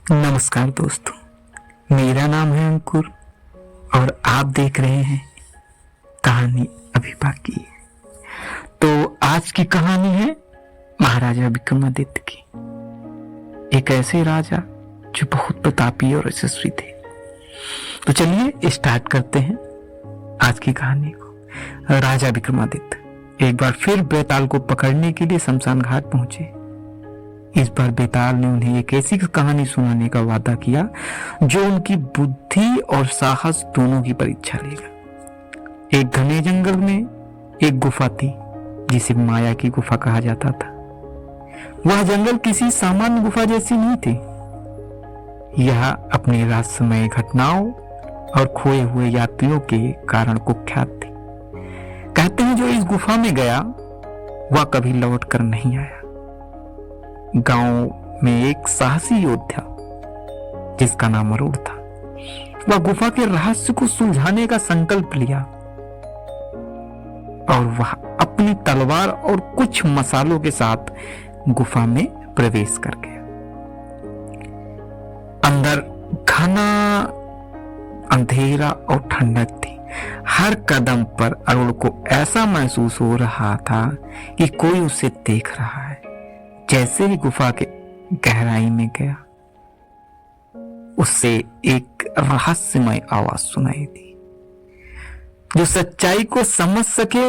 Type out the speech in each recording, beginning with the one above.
नमस्कार दोस्तों, मेरा नाम है अंकुर और आप देख रहे हैं कहानी अभी बाकी है। तो आज की कहानी है महाराजा विक्रमादित्य की। एक ऐसे राजा जो बहुत प्रतापी और यशस्वी थे। तो चलिए स्टार्ट करते हैं आज की कहानी को। राजा विक्रमादित्य एक बार फिर बेताल को पकड़ने के लिए शमशान घाट पहुंचे। इस बार बेताल ने उन्हें एक ऐसी कहानी सुनाने का वादा किया जो उनकी बुद्धि और साहस दोनों की परीक्षा लेगा। एक घने जंगल में एक गुफा थी जिसे माया की गुफा कहा जाता था। वह जंगल किसी सामान्य गुफा जैसी नहीं थी। यह अपने रहस्यमय घटनाओं और खोए हुए यात्रियों के कारण कुख्यात थी। कहते हैं जो इस गुफा में गया वह कभी लौट कर नहीं आया। गांव में एक साहसी योद्धा जिसका नाम अरूण था, वह गुफा के रहस्य को सुलझाने का संकल्प लिया और वह अपनी तलवार और कुछ मसालों के साथ गुफा में प्रवेश कर गया। अंदर घना अंधेरा और ठंडक थी। हर कदम पर अरुण को ऐसा महसूस हो रहा था कि कोई उसे देख रहा है। जैसे ही गुफा के गहराई में गया, उससे एक रहस्यमय आवाज सुनाई दी। जो सच्चाई को समझ सके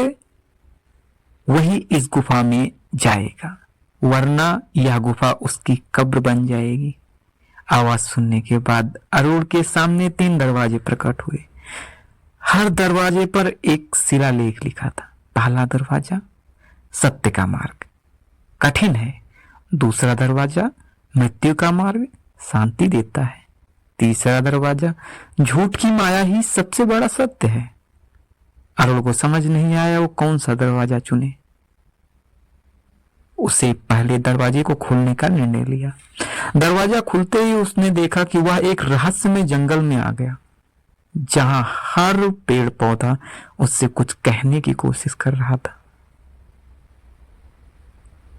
वही इस गुफा में जाएगा, वरना यह गुफा उसकी कब्र बन जाएगी। आवाज सुनने के बाद अरुण के सामने 3 दरवाजे प्रकट हुए। हर दरवाजे पर एक शिलालेख लिखा था। पहला दरवाजा सत्य का मार्ग, कठिन है। दूसरा दरवाजा मृत्यु का मार्ग, शांति देता है। तीसरा दरवाजा झूठ की माया ही सबसे बड़ा सत्य है। अरुण को समझ नहीं आया वो कौन सा दरवाजा चुने। उसे पहले दरवाजे को खोलने का निर्णय लिया। दरवाजा खुलते ही उसने देखा कि वह एक रहस्यमय जंगल में आ गया, जहां हर पेड़ पौधा उससे कुछ कहने की कोशिश कर रहा था।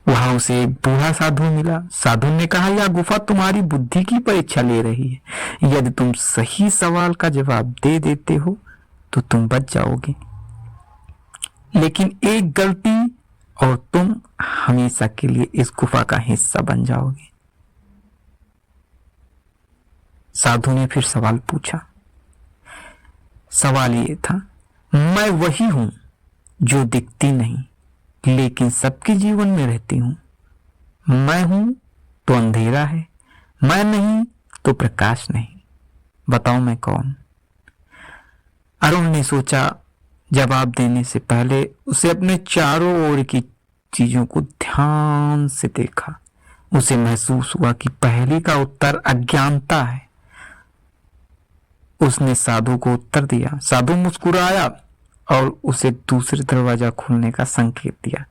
वहां उसे एक बूढ़ा साधु मिला। साधु ने कहा, यह गुफा तुम्हारी बुद्धि की परीक्षा ले रही है। यदि तुम सही सवाल का जवाब दे देते हो तो तुम बच जाओगे, लेकिन एक गलती और तुम हमेशा के लिए इस गुफा का हिस्सा बन जाओगे। साधु ने फिर सवाल पूछा। सवाल ये था, मैं वही हूं जो दिखती नहीं लेकिन सबके जीवन में रहती हूं। मैं हूं तो अंधेरा है, मैं नहीं तो प्रकाश नहीं। बताओ मैं कौन? अरुण ने सोचा। जवाब देने से पहले उसे अपने चारों ओर की चीजों को ध्यान से देखा। उसे महसूस हुआ कि पहली का उत्तर अज्ञानता है। उसने साधु को उत्तर दिया। साधु मुस्कुराया और उसे दूसरे दरवाजा खोलने का संकेत दिया।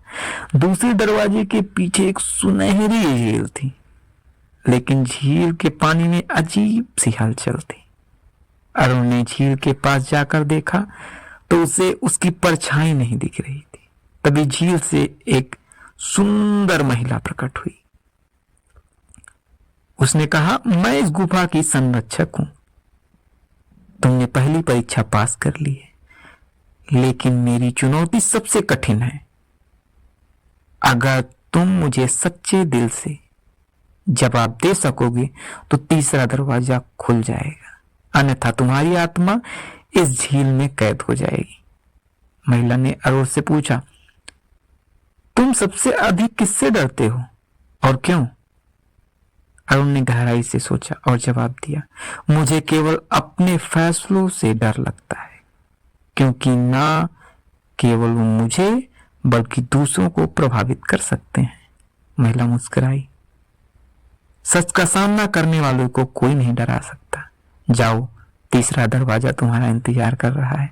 दूसरे दरवाजे के पीछे एक सुनहरी झील थी, लेकिन झील के पानी में अजीब सी हलचल थी। अरुण ने झील के पास जाकर देखा तो उसे उसकी परछाई नहीं दिख रही थी। तभी झील से एक सुंदर महिला प्रकट हुई। उसने कहा, मैं इस गुफा की संरक्षक हूं। तुमने पहली परीक्षा पास कर ली है, लेकिन मेरी चुनौती सबसे कठिन है। अगर तुम मुझे सच्चे दिल से जवाब दे सकोगे तो तीसरा दरवाजा खुल जाएगा, अन्यथा तुम्हारी आत्मा इस झील में कैद हो जाएगी। महिला ने अरुण से पूछा, तुम सबसे अधिक किससे डरते हो और क्यों? अरुण ने गहराई से सोचा और जवाब दिया, मुझे केवल अपने फैसलों से डर लगता है, क्योंकि ना केवल वो मुझे बल्कि दूसरों को प्रभावित कर सकते हैं। महिला मुस्कुराई। सच का सामना करने वालों को कोई नहीं डरा सकता। जाओ, तीसरा दरवाजा तुम्हारा इंतजार कर रहा है।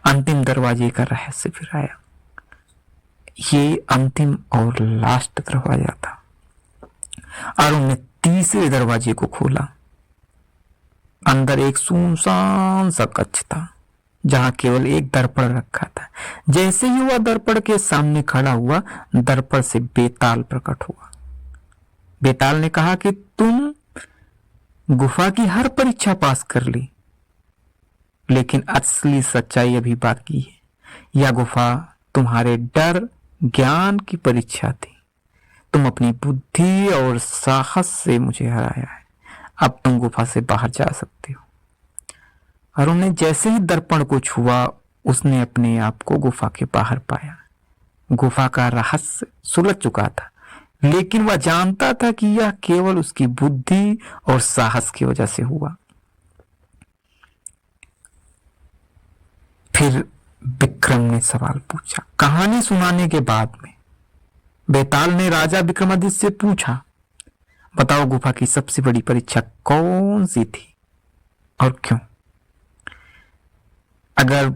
अंतिम दरवाजे का रहस्य फिर आया। ये अंतिम और लास्ट दरवाजा था। अरुण ने तीसरे दरवाजे को खोला। अंदर एक सुनसान सा कक्ष था, जहां केवल एक दर्पण रखा था। जैसे ही वह दर्पण के सामने खड़ा हुआ, दर्पण से बेताल प्रकट हुआ। बेताल ने कहा कि तुम गुफा की हर परीक्षा पास कर ली, लेकिन असली सच्चाई अभी बाकी है। यह गुफा तुम्हारे डर ज्ञान की परीक्षा थी। तुम अपनी बुद्धि और साहस से मुझे हराया है। अब तुम गुफा से बाहर जा सकते हो। अरुण ने जैसे ही दर्पण को छुआ, उसने अपने आप को गुफा के बाहर पाया। गुफा का रहस्य सुलझ चुका था, लेकिन वह जानता था कि यह केवल उसकी बुद्धि और साहस की वजह से हुआ। फिर विक्रम ने सवाल पूछा। कहानी सुनाने के बाद में बेताल ने राजा विक्रमादित्य से पूछा, बताओ गुफा की सबसे बड़ी परीक्षा कौन सी थी और क्यों? अगर